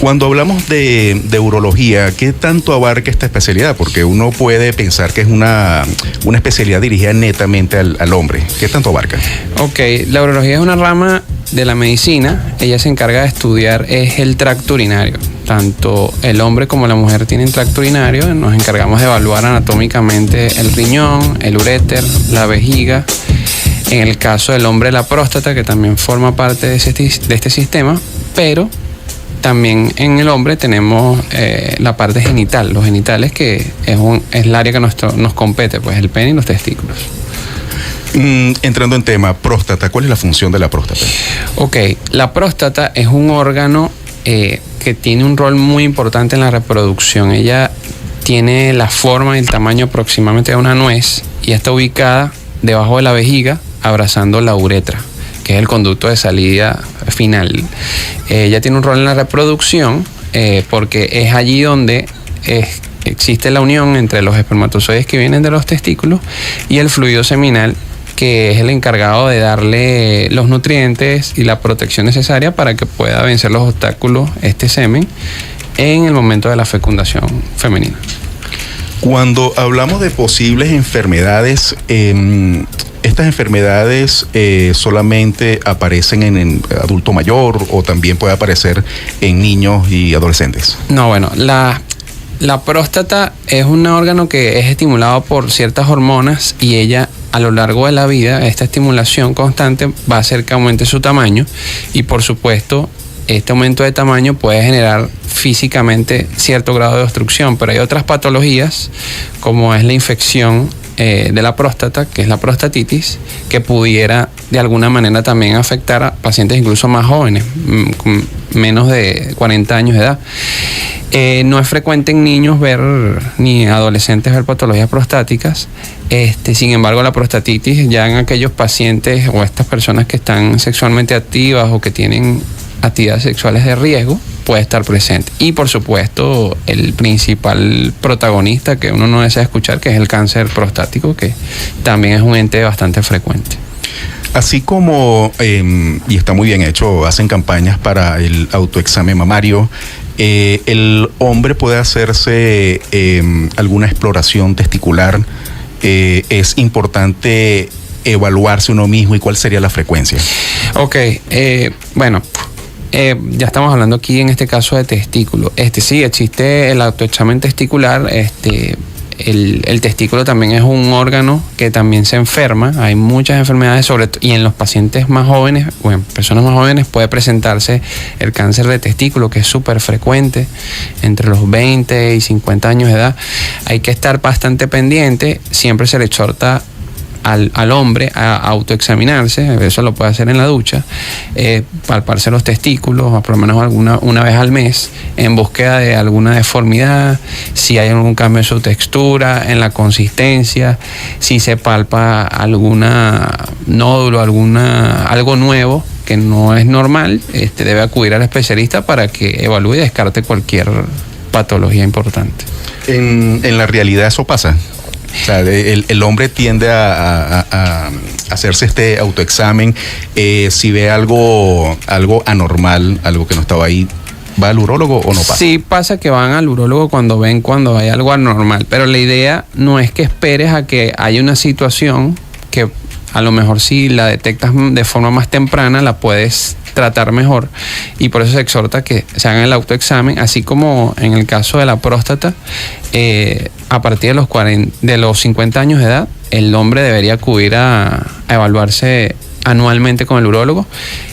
Cuando hablamos de urología, ¿qué tanto abarca esta especialidad? Porque uno puede pensar que es una especialidad dirigida netamente al hombre. ¿Qué tanto abarca? Ok, la urología es una rama de la medicina. Ella se encarga de estudiar es el tracto urinario. Tanto el hombre como la mujer tienen tracto urinario. Nos encargamos de evaluar anatómicamente el riñón, el uréter, la vejiga. En el caso del hombre, la próstata, que también forma parte de este sistema, pero también en el hombre tenemos la parte genital, los genitales, que es el área que nos compete, pues el pene y los testículos. Entrando en tema, próstata, ¿cuál es la función de la próstata? Ok, la próstata es un órgano que tiene un rol muy importante en la reproducción. Ella tiene la forma y el tamaño aproximadamente de una nuez y está ubicada debajo de la vejiga, abrazando la uretra, que es el conducto de salida final. Ella tiene un rol en la reproducción porque es allí donde existe la unión entre los espermatozoides que vienen de los testículos y el fluido seminal, que es el encargado de darle los nutrientes y la protección necesaria para que pueda vencer los obstáculos este semen en el momento de la fecundación femenina. Cuando hablamos de posibles enfermedades, ¿estas enfermedades solamente aparecen en el adulto mayor o también puede aparecer en niños y adolescentes? No, bueno, la próstata es un órgano que es estimulado por ciertas hormonas y ella, a lo largo de la vida, esta estimulación constante va a hacer que aumente su tamaño y, por supuesto, este aumento de tamaño puede generar físicamente cierto grado de obstrucción, pero hay otras patologías, como es la infección de la próstata, que es la prostatitis, que pudiera de alguna manera también afectar a pacientes incluso más jóvenes, con menos de 40 años de edad. No es frecuente en niños ni adolescentes ver patologías prostáticas. Sin embargo, la prostatitis ya en aquellos pacientes o estas personas que están sexualmente activas o que tienen actividades sexuales de riesgo puede estar presente. Y por supuesto, el principal protagonista que uno no desea escuchar, que es el cáncer prostático, que también es un ente bastante frecuente. Así como, y está muy bien hecho, hacen campañas para el autoexamen mamario, el hombre puede hacerse alguna exploración testicular. Es importante evaluarse uno mismo, y cuál sería la frecuencia. Ok, bueno, ya estamos hablando aquí en este caso de testículo. Sí, existe el autoexamen testicular. El testículo también es un órgano que también se enferma. Hay muchas enfermedades, y en los pacientes más jóvenes o en personas más jóvenes puede presentarse el cáncer de testículo, que es súper frecuente entre los 20 y 50 años de edad. Hay que estar bastante pendiente. Siempre se le exhorta al hombre a autoexaminarse. Eso lo puede hacer en la ducha, palparse los testículos por lo menos una vez al mes, en búsqueda de alguna deformidad, si hay algún cambio en su textura, en la consistencia, si se palpa alguna nódulo, algo nuevo que no es normal, debe acudir al especialista para que evalúe y descarte cualquier patología importante. En la realidad eso pasa. O sea, el hombre tiende a hacerse este autoexamen. Si ve algo anormal, algo que no estaba ahí, ¿va al urólogo o no pasa? Sí, pasa que van al urólogo cuando hay algo anormal, pero la idea no es que esperes a que haya una situación que a lo mejor si la detectas de forma más temprana la puedes tratar mejor, y por eso se exhorta que se hagan el autoexamen, así como en el caso de la próstata. A partir de los 50 años de edad, el hombre debería acudir a evaluarse anualmente con el urólogo,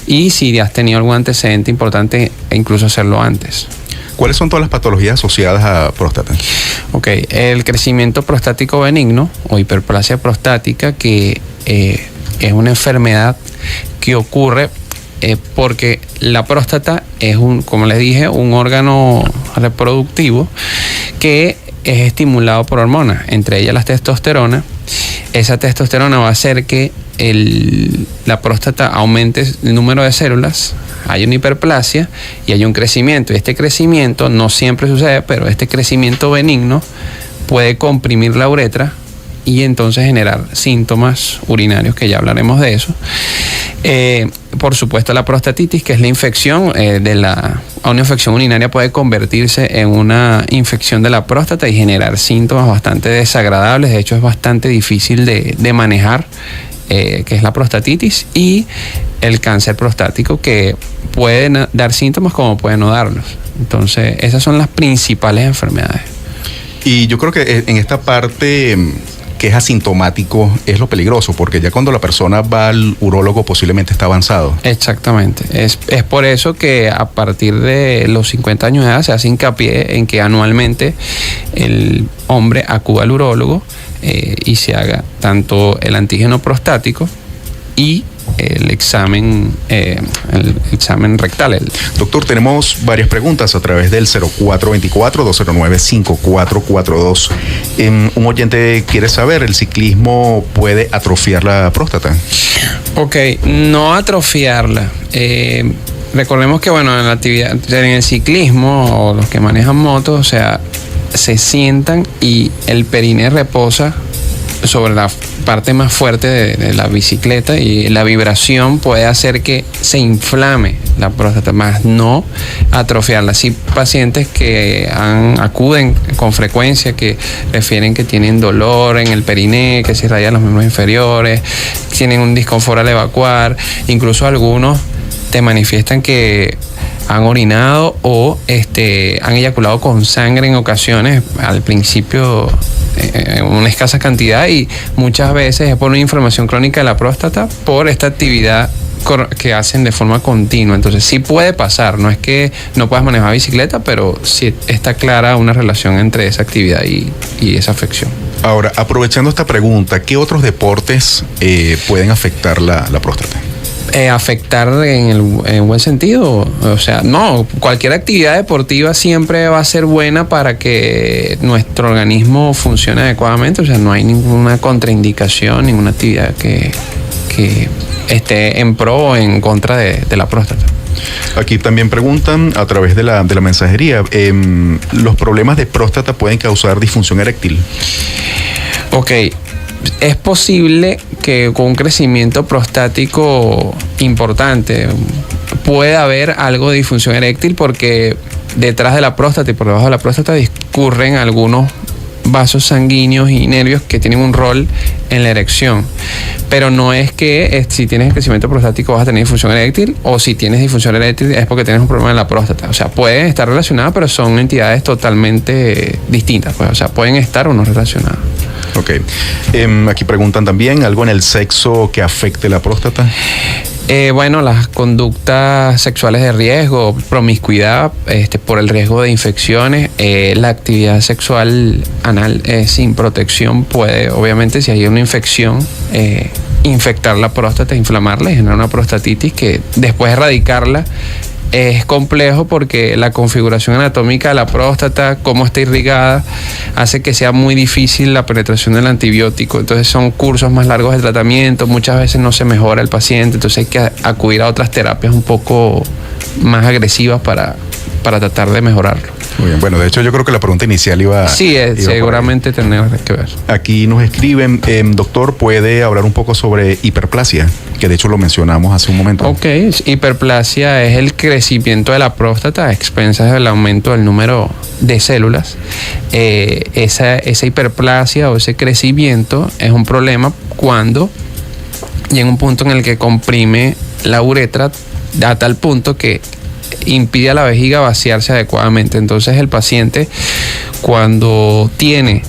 y si has tenido algún antecedente importante, incluso hacerlo antes. ¿Cuáles son todas las patologías asociadas a próstata? Ok, el crecimiento prostático benigno o hiperplasia prostática, que es una enfermedad que ocurre porque la próstata es como les dije, un órgano reproductivo que es estimulado por hormonas, entre ellas la testosterona. Esa testosterona va a hacer que la próstata aumente el número de células, hay una hiperplasia y hay un crecimiento. Y este crecimiento no siempre sucede, pero este crecimiento benigno puede comprimir la uretra y entonces generar síntomas urinarios, que ya hablaremos de eso. por supuesto, la prostatitis, que es la infección una infección urinaria puede convertirse en una infección de la próstata y generar síntomas bastante desagradables. De hecho, es bastante difícil de manejar, que es la prostatitis, y el cáncer prostático, que puede dar síntomas como puede no darlos. Entonces, esas son las principales enfermedades. Y yo creo que en esta parte que es asintomático es lo peligroso, porque ya cuando la persona va al urólogo posiblemente está avanzado. Exactamente. Es por eso que a partir de los 50 años de edad se hace hincapié en que anualmente el hombre acuda al urólogo y se haga tanto el antígeno prostático y el examen rectal. Doctor, tenemos varias preguntas a través del 0424-209-5442. Un oyente quiere saber, ¿el ciclismo puede atrofiar la próstata? Ok, no atrofiarla. Recordemos que, bueno, en la actividad, en el ciclismo, o los que manejan motos, o sea, se sientan y el perineo reposa sobre la parte más fuerte de la bicicleta, y la vibración puede hacer que se inflame la próstata, más no atrofiarla. Sí, pacientes que acuden con frecuencia, que refieren que tienen dolor en el perineo, que se irradian los miembros inferiores, tienen un disconfort al evacuar, incluso algunos te manifiestan que han orinado o han eyaculado con sangre en ocasiones, al principio en una escasa cantidad, y muchas veces es por una inflamación crónica de la próstata por esta actividad que hacen de forma continua. Entonces sí puede pasar, no es que no puedas manejar bicicleta, pero sí está clara una relación entre esa actividad y esa afección. Ahora, aprovechando esta pregunta, ¿qué otros deportes pueden afectar la próstata? Afectar en buen sentido, o sea, no, cualquier actividad deportiva siempre va a ser buena para que nuestro organismo funcione adecuadamente. O sea, no hay ninguna contraindicación, ninguna actividad que esté en pro o en contra de la próstata. Aquí también preguntan a través de la mensajería, ¿los problemas de próstata pueden causar disfunción eréctil? Ok, es posible que con un crecimiento prostático importante pueda haber algo de disfunción eréctil, porque detrás de la próstata y por debajo de la próstata discurren algunos vasos sanguíneos y nervios que tienen un rol en la erección. Pero no es que si tienes crecimiento prostático vas a tener disfunción eréctil, o si tienes disfunción eréctil es porque tienes un problema en la próstata. O sea, pueden estar relacionadas, pero son entidades totalmente distintas, pues. O sea, pueden estar o no relacionadas. Ok. Aquí preguntan también, ¿algo en el sexo que afecte la próstata? Bueno, las conductas sexuales de riesgo, promiscuidad, por el riesgo de infecciones, la actividad sexual anal sin protección puede, obviamente, si hay una infección, infectar la próstata, inflamarla y generar una prostatitis, que después de erradicarla es complejo, porque la configuración anatómica de la próstata, cómo está irrigada, hace que sea muy difícil la penetración del antibiótico. Entonces son cursos más largos de tratamiento, muchas veces no se mejora el paciente, entonces hay que acudir a otras terapias un poco más agresivas para tratar de mejorarlo. Muy bien, bueno, de hecho yo creo que la pregunta inicial iba seguramente tener que ver. Aquí nos escriben, doctor, ¿puede hablar un poco sobre hiperplasia? Que de hecho lo mencionamos hace un momento. Ok, hiperplasia es el crecimiento de la próstata a expensas del aumento del número de células. Esa hiperplasia o ese crecimiento es un problema cuando llega un punto en el que comprime la uretra a tal punto que impide a la vejiga vaciarse adecuadamente. Entonces el paciente, cuando tiene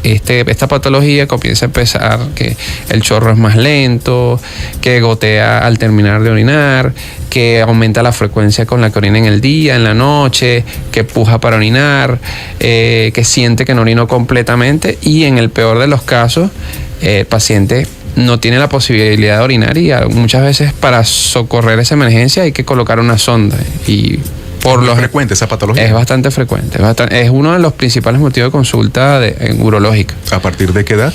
esta patología, comienza a empezar que el chorro es más lento, que gotea al terminar de orinar, que aumenta la frecuencia con la que orina en el día, en la noche, que puja para orinar, que siente que no orinó completamente, y en el peor de los casos el paciente no tiene la posibilidad de orinar, y muchas veces para socorrer esa emergencia hay que colocar una sonda. Y por lo frecuente esa patología. Es bastante frecuente. Es uno de los principales motivos de consulta urológica. ¿A partir de qué edad?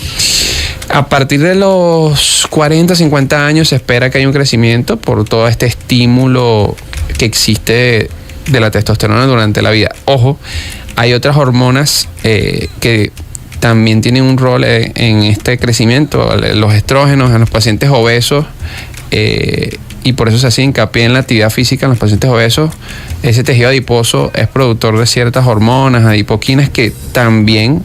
A partir de los 40, 50 años se espera que haya un crecimiento por todo este estímulo que existe de la testosterona durante la vida. Ojo, hay otras hormonas que también tienen un rol en este crecimiento. Los estrógenos en los pacientes obesos y por eso se hace hincapié en la actividad física en los pacientes obesos. Ese tejido adiposo es productor de ciertas hormonas, adipoquinas, que también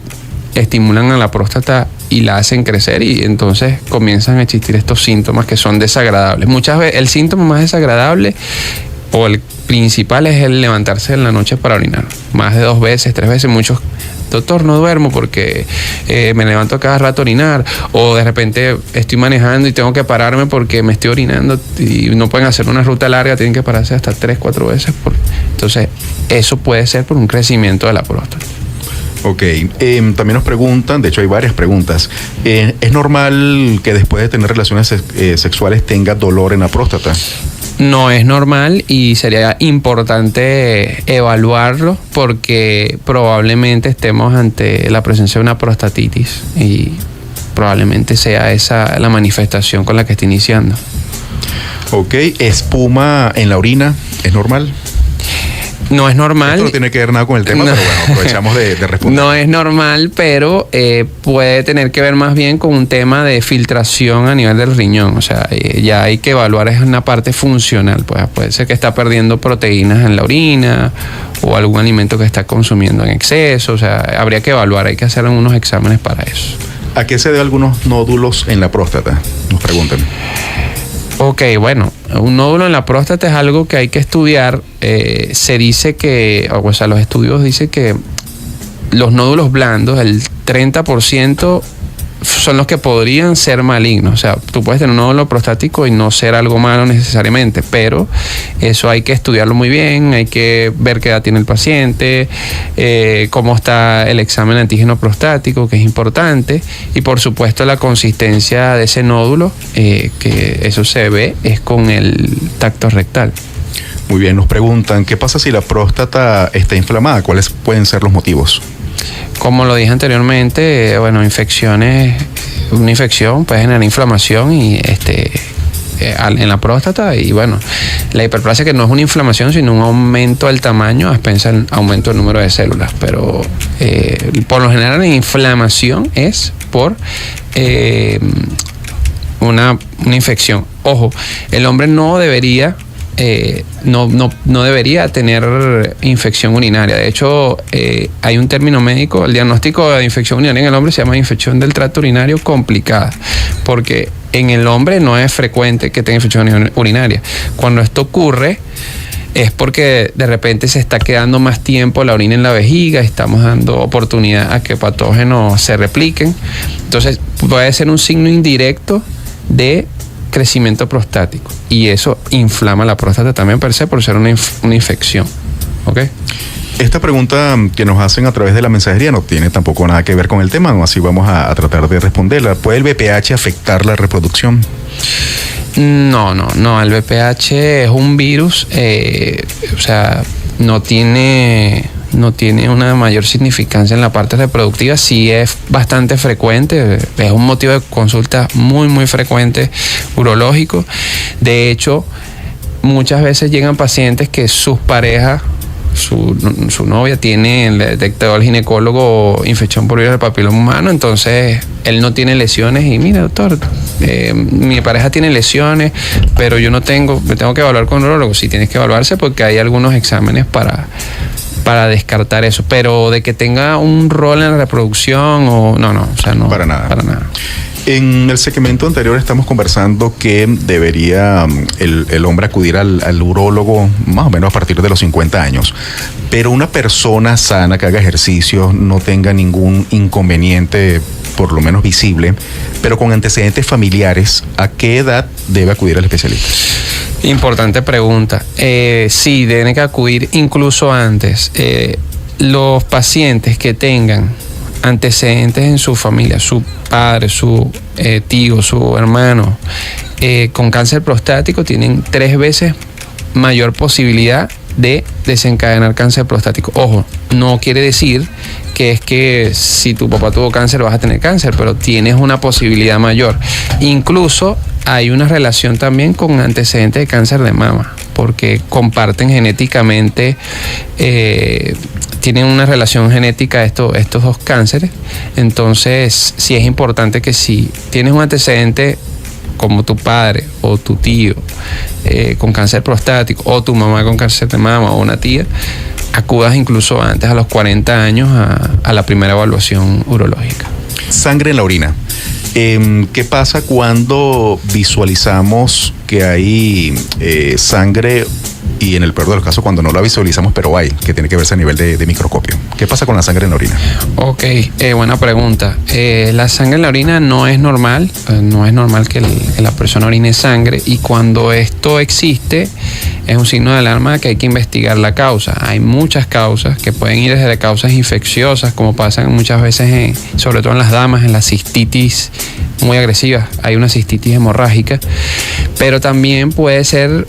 estimulan a la próstata y la hacen crecer, y entonces comienzan a existir estos síntomas que son desagradables. Muchas veces el síntoma más desagradable o el principal es el levantarse en la noche para orinar. Más de 2 veces, 3 veces. Muchos: doctor, no duermo porque me levanto cada rato a orinar, o de repente estoy manejando y tengo que pararme porque me estoy orinando, y no pueden hacer una ruta larga, tienen que pararse hasta 3, 4 veces. Entonces, eso puede ser por un crecimiento de la próstata. Ok, también nos preguntan, de hecho hay varias preguntas, ¿es normal que después de tener relaciones sexuales tenga dolor en la próstata? No es normal, y sería importante evaluarlo porque probablemente estemos ante la presencia de una prostatitis y probablemente sea esa la manifestación con la que está iniciando. Ok, ¿espuma en la orina es normal? No es normal. Esto no tiene que ver nada con el tema, no. Pero bueno, aprovechamos de responder. No es normal, pero puede tener que ver más bien con un tema de filtración a nivel del riñón. O sea, ya hay que evaluar, es una parte funcional. Pues puede ser que está perdiendo proteínas en la orina o algún alimento que está consumiendo en exceso. O sea, habría que evaluar, hay que hacer unos exámenes para eso. ¿A qué se deben algunos nódulos en la próstata? Nos preguntan. Ok, bueno, un nódulo en la próstata es algo que hay que estudiar. Se dice que, o sea, los estudios dicen que los nódulos blandos, el 30% son los que podrían ser malignos. O sea, tú puedes tener un nódulo prostático y no ser algo malo necesariamente, pero eso hay que estudiarlo muy bien, hay que ver qué edad tiene el paciente, cómo está el examen de antígeno prostático, que es importante, y por supuesto la consistencia de ese nódulo, que eso se ve es con el tacto rectal. Muy bien, nos preguntan, ¿qué pasa si la próstata está inflamada? ¿Cuáles pueden ser los motivos? Como lo dije anteriormente, bueno, una infección puede generar inflamación y en la próstata, y bueno, la hiperplasia, que no es una inflamación sino un aumento del tamaño a expensas del aumento del número de células, pero por lo general la inflamación es por una infección. Ojo, el hombre no debería no debería tener infección urinaria. De hecho, hay un término médico, el diagnóstico de infección urinaria en el hombre se llama infección del tracto urinario complicada, porque en el hombre no es frecuente que tenga infección urinaria. Cuando esto ocurre es porque de repente se está quedando más tiempo la orina en la vejiga, estamos dando oportunidad a que patógenos se repliquen. Entonces puede ser un signo indirecto de crecimiento prostático, y eso inflama la próstata también per se, por ser una infección. ¿Ok? Esta pregunta que nos hacen a través de la mensajería no tiene tampoco nada que ver con el tema, ¿no? Así vamos a tratar de responderla. ¿Puede el VPH afectar la reproducción? No, el VPH es un virus, o sea, no tiene una mayor significancia en la parte reproductiva. Sí es bastante frecuente, es un motivo de consulta muy, muy frecuente urológico. De hecho, muchas veces llegan pacientes que sus parejas, su novia tiene el detectado del ginecólogo infección por virus del papiloma humano, entonces él no tiene lesiones y mira, doctor, mi pareja tiene lesiones, pero yo no tengo, me tengo que evaluar con un urólogo. Sí, tienes que evaluarse porque hay algunos exámenes para descartar eso, pero de que tenga un rol en la reproducción o no, para nada. Para nada. En el segmento anterior estamos conversando que debería el hombre acudir al urólogo más o menos a partir de los 50 años, pero una persona sana que haga ejercicio, no tenga ningún inconveniente, por lo menos visible, pero con antecedentes familiares, ¿a qué edad debe acudir al especialista? Importante pregunta. Sí, tienen que acudir incluso antes. Los pacientes que tengan antecedentes en su familia, su padre, su tío, su hermano, con cáncer prostático, tienen 3 veces mayor posibilidad de desencadenar cáncer prostático. Ojo, no quiere decir que es que si tu papá tuvo cáncer vas a tener cáncer, pero tienes una posibilidad mayor. Incluso hay una relación también con antecedentes de cáncer de mama, porque comparten genéticamente, tienen una relación genética estos 2 cánceres. Entonces sí es importante que si tienes un antecedente como tu padre o tu tío con cáncer prostático, o tu mamá con cáncer de mama, o una tía, acudas incluso antes, a los 40 años, a la primera evaluación urológica. Sangre en la orina. ¿Qué pasa cuando visualizamos que hay sangre, y en el peor de los casos cuando no la visualizamos pero hay, que tiene que verse a nivel de microscopio? ¿Qué pasa con la sangre en la orina? Ok, buena pregunta. La sangre en la orina no es normal, que la persona orine sangre, y cuando esto existe es un signo de alarma que hay que investigar la causa. Hay muchas causas que pueden ir desde causas infecciosas, como pasan muchas veces, sobre todo en las damas, en la cistitis muy agresivas. Hay una cistitis hemorrágica, pero también puede ser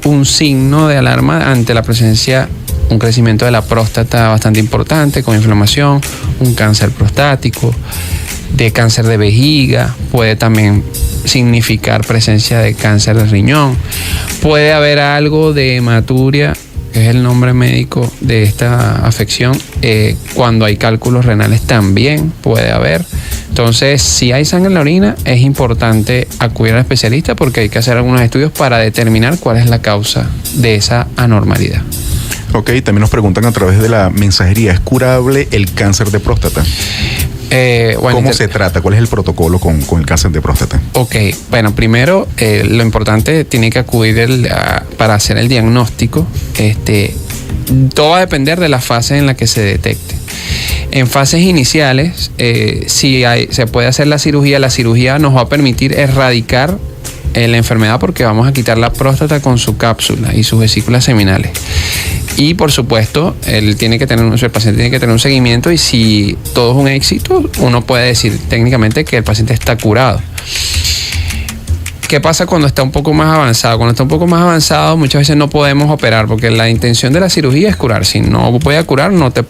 un signo de alarma ante la presencia, un crecimiento de la próstata bastante importante, con inflamación, un cáncer prostático, de cáncer de vejiga, puede también significar presencia de cáncer de riñón, puede haber algo de hematuria, que es el nombre médico de esta afección, cuando hay cálculos renales también puede haber. Entonces, si hay sangre en la orina, es importante acudir al especialista, porque hay que hacer algunos estudios para determinar cuál es la causa de esa anormalidad. Ok, también nos preguntan a través de la mensajería, ¿es curable el cáncer de próstata? ¿Cómo se trata? ¿Cuál es el protocolo con el cáncer de próstata? Ok, bueno, primero lo importante, tiene que acudir para hacer el diagnóstico. Todo va a depender de la fase en la que se detecte. En fases iniciales, se puede hacer la cirugía nos va a permitir erradicar la enfermedad, porque vamos a quitar la próstata con su cápsula y sus vesículas seminales. Y por supuesto, el paciente tiene que tener un seguimiento, y si todo es un éxito, uno puede decir técnicamente que el paciente está curado. ¿Qué pasa cuando está un poco más avanzado? Cuando está un poco más avanzado, muchas veces no podemos operar, porque la intención de la cirugía es curar. Si no voy a curar, no te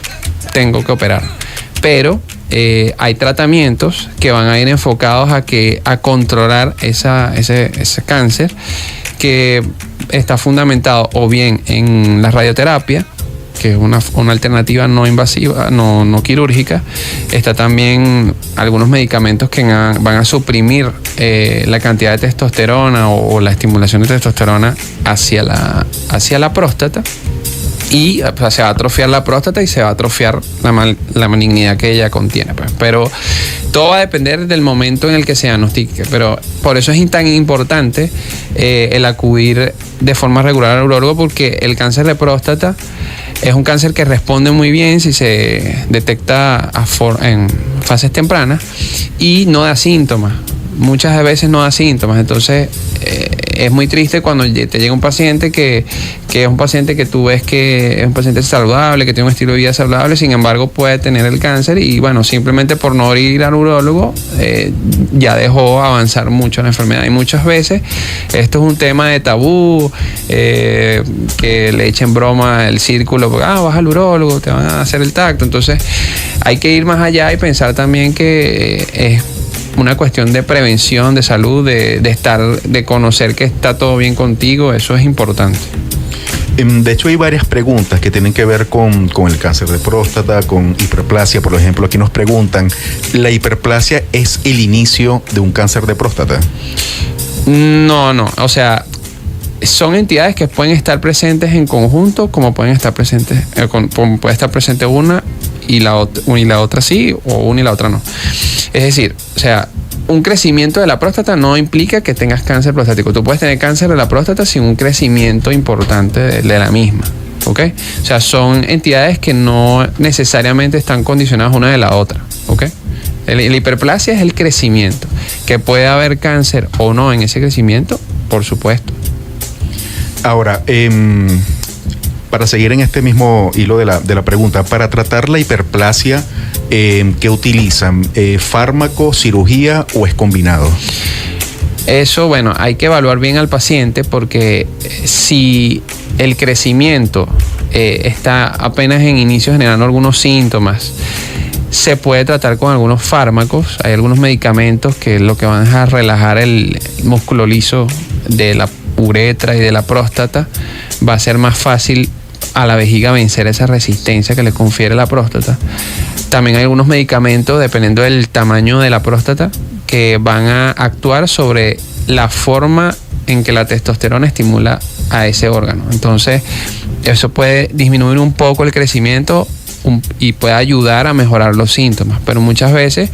tengo que operar. Pero hay tratamientos que van a ir enfocados a controlar ese cáncer, que está fundamentado o bien en la radioterapia, que es una alternativa no invasiva, no quirúrgica. Está también algunos medicamentos que van a suprimir la cantidad de testosterona o la estimulación de testosterona hacia la próstata, y se va a atrofiar la próstata y se va a atrofiar la malignidad que ella contiene, pues. Pero todo va a depender del momento en el que se diagnostique. Pero por eso es tan importante el acudir de forma regular al urólogo, porque el cáncer de próstata es un cáncer que responde muy bien si se detecta en fases tempranas, y no da síntomas. Muchas veces no da síntomas. Entonces es muy triste cuando te llega un paciente que es un paciente que tú ves que es un paciente saludable, que tiene un estilo de vida saludable, sin embargo puede tener el cáncer, y bueno, simplemente por no ir al urólogo ya dejó avanzar mucho la enfermedad. Y muchas veces esto es un tema de tabú, que le echen broma el círculo, porque vas al urólogo, te van a hacer el tacto. Entonces hay que ir más allá y pensar también que es una cuestión de prevención, de salud, de conocer que está todo bien contigo. Eso es importante. De hecho, hay varias preguntas que tienen que ver con el cáncer de próstata, con hiperplasia. Por ejemplo, aquí nos preguntan, ¿la hiperplasia es el inicio de un cáncer de próstata? No. O sea, son entidades que pueden estar presentes en conjunto, como pueden estar presentes, como puede estar presente una y la otra sí, o una y la otra no. Es decir, o sea, un crecimiento de la próstata no implica que tengas cáncer prostático. Tú puedes tener cáncer de la próstata sin un crecimiento importante de la misma, ¿ok? O sea, son entidades que no necesariamente están condicionadas una de la otra, ¿ok? La hiperplasia es el crecimiento. Que puede haber cáncer o no en ese crecimiento, por supuesto. Ahora, para seguir en este mismo hilo de la pregunta, para tratar la hiperplasia, ¿qué utilizan? ¿Fármaco, cirugía o es combinado? Eso, bueno, hay que evaluar bien al paciente, porque si el crecimiento está apenas en inicio generando algunos síntomas, se puede tratar con algunos fármacos. Hay algunos medicamentos que lo que van a relajar el músculo liso de la uretra y de la próstata. Va a ser más fácil a la vejiga vencer esa resistencia que le confiere la próstata. También hay algunos medicamentos, dependiendo del tamaño de la próstata, que van a actuar sobre la forma en que la testosterona estimula a ese órgano. Entonces, eso puede disminuir un poco el crecimiento y puede ayudar a mejorar los síntomas, pero muchas veces,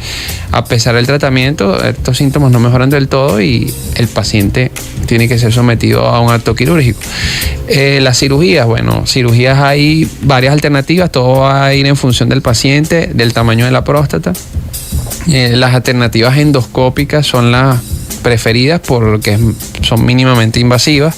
a pesar del tratamiento, estos síntomas no mejoran del todo y el paciente tiene que ser sometido a un acto quirúrgico. Las cirugías, bueno, cirugías hay varias alternativas, todo va a ir en función del paciente, del tamaño de la próstata. Las alternativas endoscópicas son las preferidas porque son mínimamente invasivas.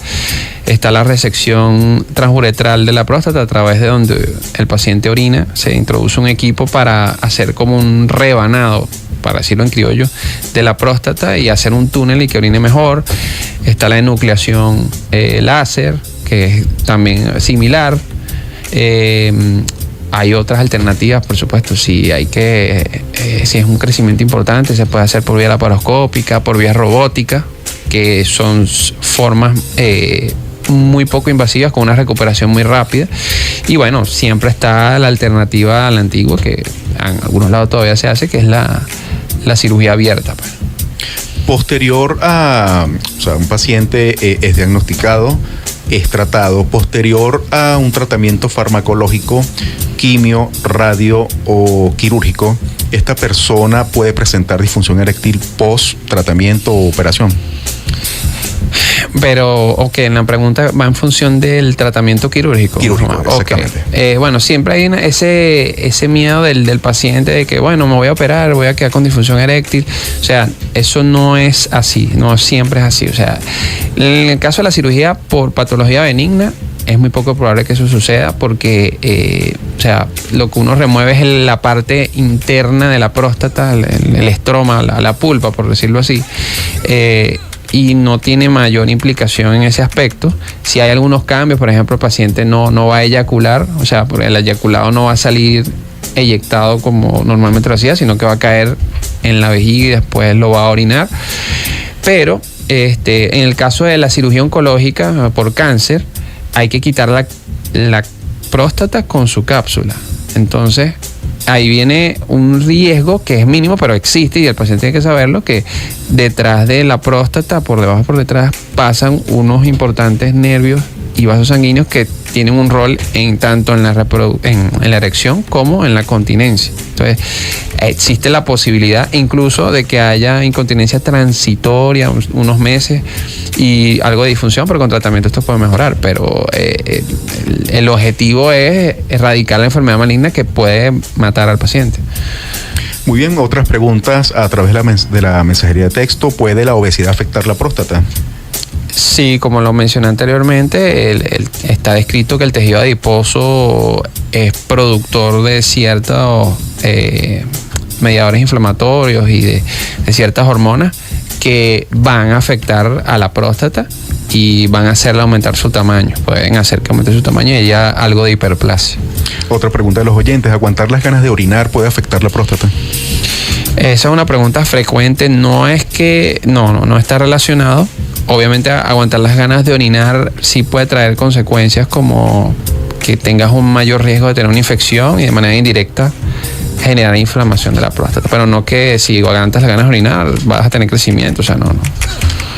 Está la resección transuretral de la próstata, a través de donde el paciente orina. Se introduce un equipo para hacer como un rebanado, para decirlo en criollo, de la próstata y hacer un túnel y que orine mejor. Está la enucleación láser, que es también similar. Hay otras alternativas, por supuesto. Si es un crecimiento importante, se puede hacer por vía laparoscópica, por vía robótica, que son formas muy poco invasivas con una recuperación muy rápida. Y bueno, siempre está la alternativa a la antigua, que en algunos lados todavía se hace, que es la cirugía abierta. Posterior a, o sea, un paciente es diagnosticado, es tratado, posterior a un tratamiento farmacológico, quimio, radio o quirúrgico, esta persona puede presentar disfunción eréctil post tratamiento o operación. Pero, ok, la pregunta va en función del tratamiento quirúrgico. Exactamente. Okay. Bueno, siempre hay ese miedo del paciente de que, bueno, me voy a operar, voy a quedar con disfunción eréctil. O sea, eso no es así, no siempre es así. O sea, en el caso de la cirugía por patología benigna, es muy poco probable que eso suceda porque, o sea, lo que uno remueve es la parte interna de la próstata, el estroma, la pulpa, por decirlo así. Y no tiene mayor implicación en ese aspecto. Si hay algunos cambios, por ejemplo, el paciente no va a eyacular, o sea, el eyaculado no va a salir eyectado como normalmente lo hacía, sino que va a caer en la vejiga y después lo va a orinar. Pero en el caso de la cirugía oncológica por cáncer, hay que quitar la próstata con su cápsula. Entonces, ahí viene un riesgo que es mínimo, pero existe y el paciente tiene que saberlo, que detrás de la próstata, por debajo, por detrás, pasan unos importantes nervios y vasos sanguíneos que tienen un rol tanto en la erección como en la continencia. Entonces, existe la posibilidad incluso de que haya incontinencia transitoria, unos meses, y algo de disfunción, pero con tratamiento esto puede mejorar. Pero el objetivo es erradicar la enfermedad maligna que puede matar al paciente. Muy bien, otras preguntas a través de la mensajería de texto. ¿Puede la obesidad afectar la próstata? Sí, como lo mencioné anteriormente, está descrito que el tejido adiposo es productor de ciertos mediadores inflamatorios y de ciertas hormonas que van a afectar a la próstata y van a hacerla aumentar su tamaño. Pueden hacer que aumente su tamaño y haya algo de hiperplasia. Otra pregunta de los oyentes: ¿aguantar las ganas de orinar puede afectar la próstata? Esa es una pregunta frecuente. No está relacionado. Obviamente, aguantar las ganas de orinar sí puede traer consecuencias como que tengas un mayor riesgo de tener una infección y de manera indirecta generar inflamación de la próstata. Pero no que si aguantas las ganas de orinar vas a tener crecimiento. O sea, no.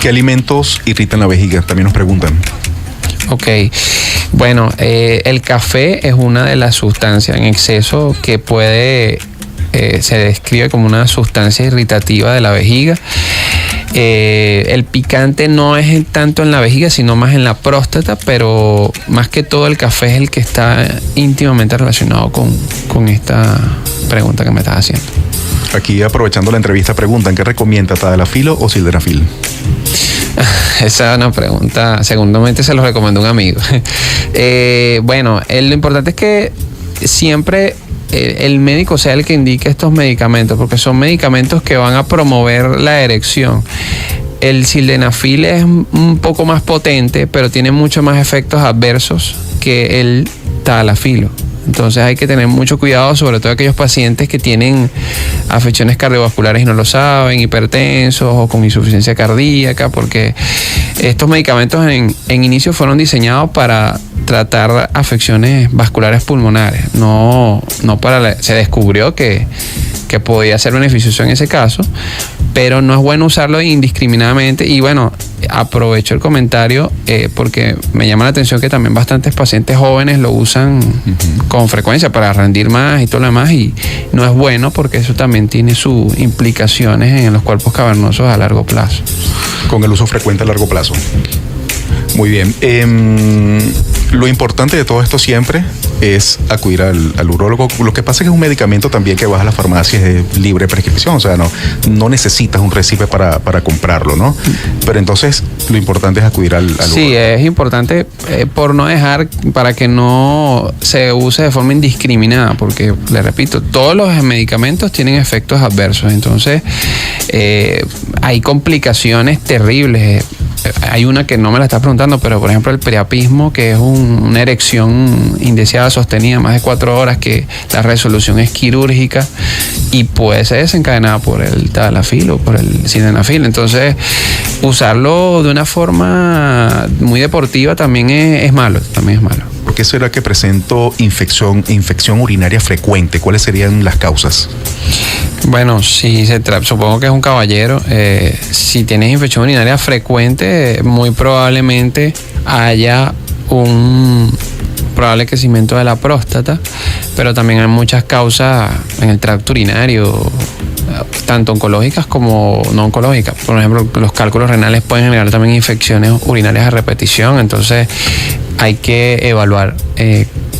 ¿Qué alimentos irritan la vejiga? También nos preguntan. Ok. Bueno, el café es una de las sustancias en exceso que se describe como una sustancia irritativa de la vejiga. El picante no es tanto en la vejiga, sino más en la próstata, pero más que todo el café es el que está íntimamente relacionado con esta pregunta que me estás haciendo. Aquí, aprovechando la entrevista, preguntan: ¿qué recomienda, tadalafil o sildenafil? Esa es una pregunta, seguramente se lo recomendó un amigo. Bueno, lo importante es que siempre el médico sea el que indique estos medicamentos, porque son medicamentos que van a promover la erección. El sildenafil es un poco más potente, pero tiene mucho más efectos adversos que el tadalafilo. Entonces hay que tener mucho cuidado, sobre todo aquellos pacientes que tienen afecciones cardiovasculares y no lo saben, hipertensos o con insuficiencia cardíaca, porque estos medicamentos en inicio fueron diseñados para tratar afecciones vasculares pulmonares, no se descubrió que que podía ser beneficioso en ese caso, pero no es bueno usarlo indiscriminadamente. Y bueno, aprovecho el comentario porque me llama la atención que también bastantes pacientes jóvenes lo usan con frecuencia para rendir más y todo lo demás, y no es bueno porque eso también tiene sus implicaciones en los cuerpos cavernosos a largo plazo. Con el uso frecuente a largo plazo. Muy bien. Lo importante de todo esto siempre es acudir al urólogo. Lo que pasa es que es un medicamento también que vas a la farmacia, es de libre prescripción, o sea, no necesitas un recipe para comprarlo, ¿no? Pero entonces lo importante es acudir al urólogo. Sí, es importante por no dejar, para que no se use de forma indiscriminada, porque, le repito, todos los medicamentos tienen efectos adversos, entonces hay complicaciones terribles. Hay una que no me la estás preguntando, pero por ejemplo el priapismo, que es una erección indeseada sostenida más de 4 horas, que la resolución es quirúrgica y puede ser desencadenada por el tadalafil o por el sildenafil. Entonces, usarlo de una forma muy deportiva también es malo, ¿Por qué será que presento infección urinaria frecuente? ¿Cuáles serían las causas? Bueno, si supongo que es un caballero, si tienes infección urinaria frecuente, muy probablemente haya un probable crecimiento de la próstata, pero también hay muchas causas en el tracto urinario, tanto oncológicas como no oncológicas. Por ejemplo, los cálculos renales pueden generar también infecciones urinarias a repetición, entonces hay que evaluar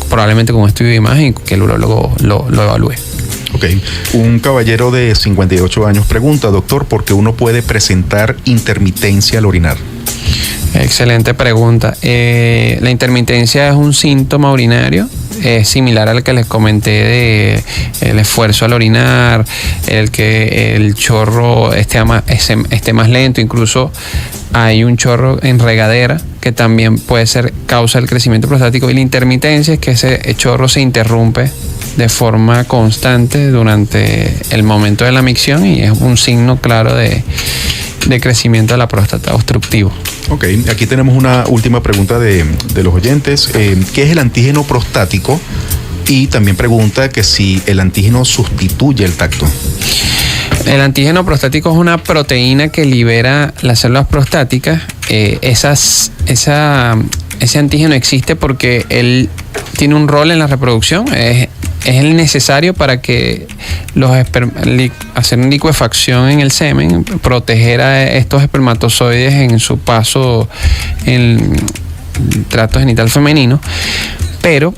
probablemente con un estudio de imagen, que el urólogo lo evalúe. Ok. Un caballero de 58 años pregunta, doctor, ¿por qué uno puede presentar intermitencia al orinar? Excelente pregunta. La intermitencia es un síntoma urinario, es similar al que les comenté de el esfuerzo al orinar, el que el chorro esté más lento, incluso hay un chorro en regadera que también puede ser causa del crecimiento prostático, y la intermitencia es que ese chorro se interrumpe de forma constante durante el momento de la micción y es un signo claro de crecimiento de la próstata obstructivo. Ok, aquí tenemos una última pregunta de los oyentes. ¿Qué es el antígeno prostático? Y también pregunta que si el antígeno sustituye el tacto. El antígeno prostático es una proteína que libera las células prostáticas. Ese antígeno existe porque él tiene un rol en la reproducción. Es el necesario para que hacer una licuefacción en el semen, proteger a estos espermatozoides en su paso en el tracto genital femenino. Pero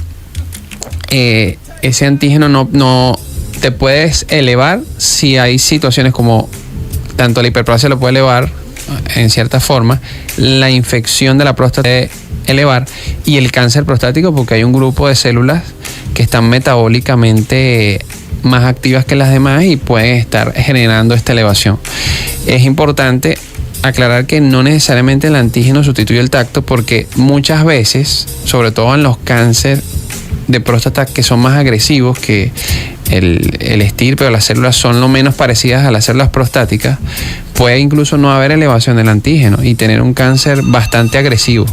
ese antígeno no te puedes elevar si hay situaciones como tanto la hiperplasia lo puede elevar en cierta forma, la infección de la próstata puede elevar, y el cáncer prostático, porque hay un grupo de células que están metabólicamente más activas que las demás y pueden estar generando esta elevación. Es importante aclarar que no necesariamente el antígeno sustituye el tacto, porque muchas veces, sobre todo en los cánceres de próstata que son más agresivos, que el estirpe o las células son lo menos parecidas a las células prostáticas, puede incluso no haber elevación del antígeno y tener un cáncer bastante agresivo.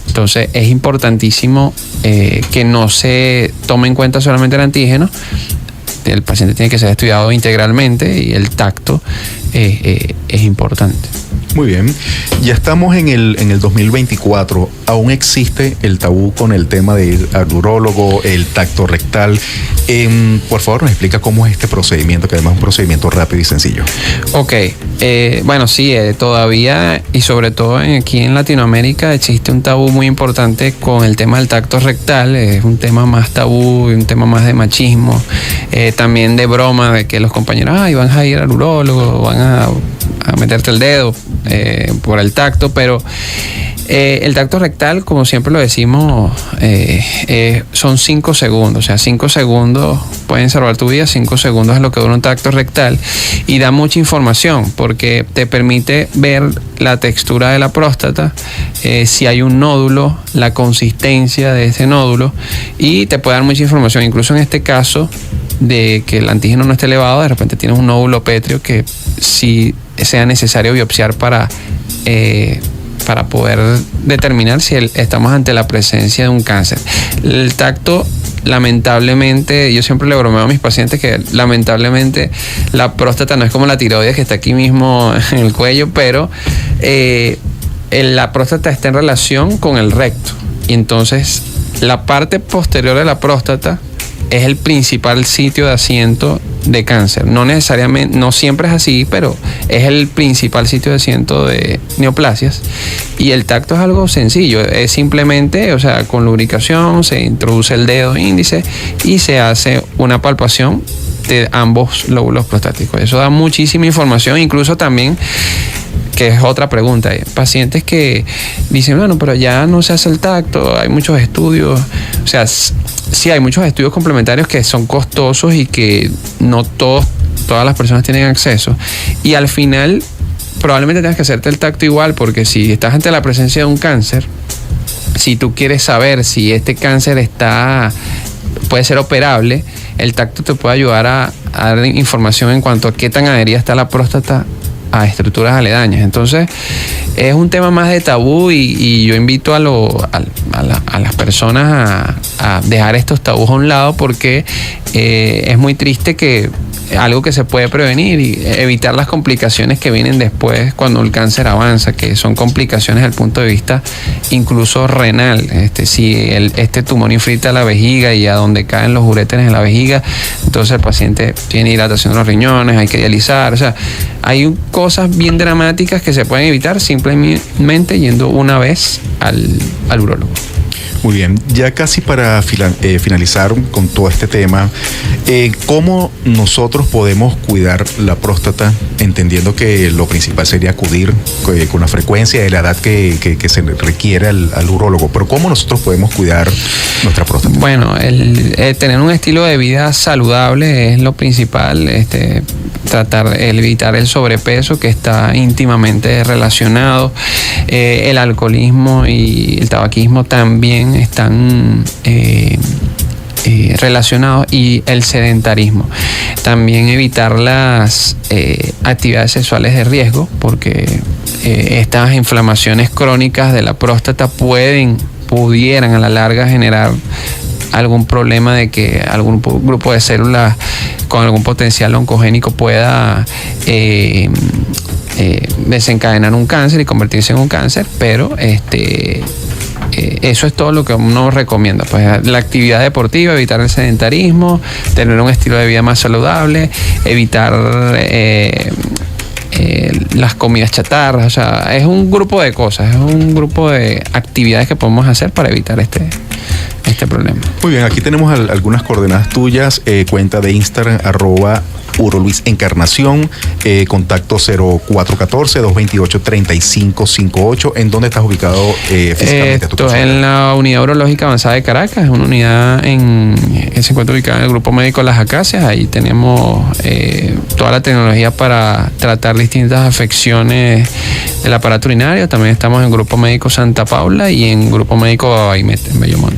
Entonces es importantísimo que no se tome en cuenta solamente el antígeno. El paciente tiene que ser estudiado integralmente y el tacto es importante. Muy bien. Ya estamos en el 2024. ¿Aún existe el tabú con el tema de ir al urólogo, el tacto rectal? Por favor, nos explica cómo es este procedimiento, que además es un procedimiento rápido y sencillo. Ok. Bueno, sí, todavía, y sobre todo aquí en Latinoamérica, existe un tabú muy importante con el tema del tacto rectal. Es un tema más tabú, un tema más de machismo, también de broma, de que los compañeros van a ir al urólogo, van a meterte el dedo por el tacto, pero el tacto rectal, como siempre lo decimos, son 5 segundos, o sea, 5 segundos pueden salvar tu vida, 5 segundos es lo que dura un tacto rectal, y da mucha información porque te permite ver la textura de la próstata, si hay un nódulo, la consistencia de ese nódulo, y te puede dar mucha información. Incluso en este caso de que el antígeno no esté elevado, de repente tienes un nódulo pétreo que si sea necesario biopsiar para poder determinar si estamos ante la presencia de un cáncer. El tacto lamentablemente, yo siempre le bromeo a mis pacientes que lamentablemente la próstata no es como la tiroides que está aquí mismo en el cuello, pero la próstata está en relación con el recto. Y entonces la parte posterior de la próstata es el principal sitio de asiento de cáncer. No necesariamente, no siempre es así, pero es el principal sitio de asiento de neoplasias. Y el tacto es algo sencillo, es simplemente, o sea, con lubricación se introduce el dedo índice y se hace una palpación de ambos lóbulos prostáticos. Eso da muchísima información, incluso también, que es otra pregunta, pacientes que dicen, bueno, pero ya no se hace el tacto, hay muchos estudios, o sea, sí hay muchos estudios complementarios que son costosos y que no todas las personas tienen acceso, y al final probablemente tengas que hacerte el tacto igual, porque si estás ante la presencia de un cáncer, si tú quieres saber si este cáncer puede ser operable, el tacto te puede ayudar a dar información en cuanto a qué tan adherida está la próstata a estructuras aledañas. Entonces es un tema más de tabú, y yo invito a las personas a dejar estos tabús a un lado, porque es muy triste que algo que se puede prevenir y evitar las complicaciones que vienen después cuando el cáncer avanza, que son complicaciones desde el punto de vista incluso renal. Si este tumor infiltra la vejiga y a donde caen los uréteres en la vejiga, entonces el paciente tiene dilatación de los riñones, hay que dializar. O sea, hay cosas bien dramáticas que se pueden evitar simplemente yendo una vez al urólogo. Muy bien, ya casi para finalizar con todo este tema, ¿cómo nosotros podemos cuidar la próstata, entendiendo que lo principal sería acudir con la frecuencia de la edad que se requiere al urólogo? Pero ¿cómo nosotros podemos cuidar nuestra próstata? Bueno, tener un estilo de vida saludable es lo principal, evitar el sobrepeso, que está íntimamente relacionado. El alcoholismo y el tabaquismo también están relacionados, y el sedentarismo. También evitar las actividades sexuales de riesgo, porque estas inflamaciones crónicas de la próstata pudieran a la larga generar algún problema de que algún grupo de células con algún potencial oncogénico pueda desencadenar un cáncer y convertirse en un cáncer, pero eso es todo lo que uno recomienda. Pues la actividad deportiva, evitar el sedentarismo, tener un estilo de vida más saludable, evitar las comidas chatarras. O sea, es un grupo de cosas, es un grupo de actividades que podemos hacer para evitar este problema. Muy bien, aquí tenemos algunas coordenadas tuyas, cuenta de Instagram, @UroLuisEncarnación, contacto 0414-228-3558. ¿En dónde estás ubicado físicamente? Esto en la Unidad Urológica Avanzada de Caracas, es una unidad que se encuentra ubicada en el Grupo Médico Las Acacias. Ahí tenemos toda la tecnología para tratar distintas afecciones del aparato urinario. También estamos en Grupo Médico Santa Paula y en Grupo Médico Babaimete, en Bellomonte.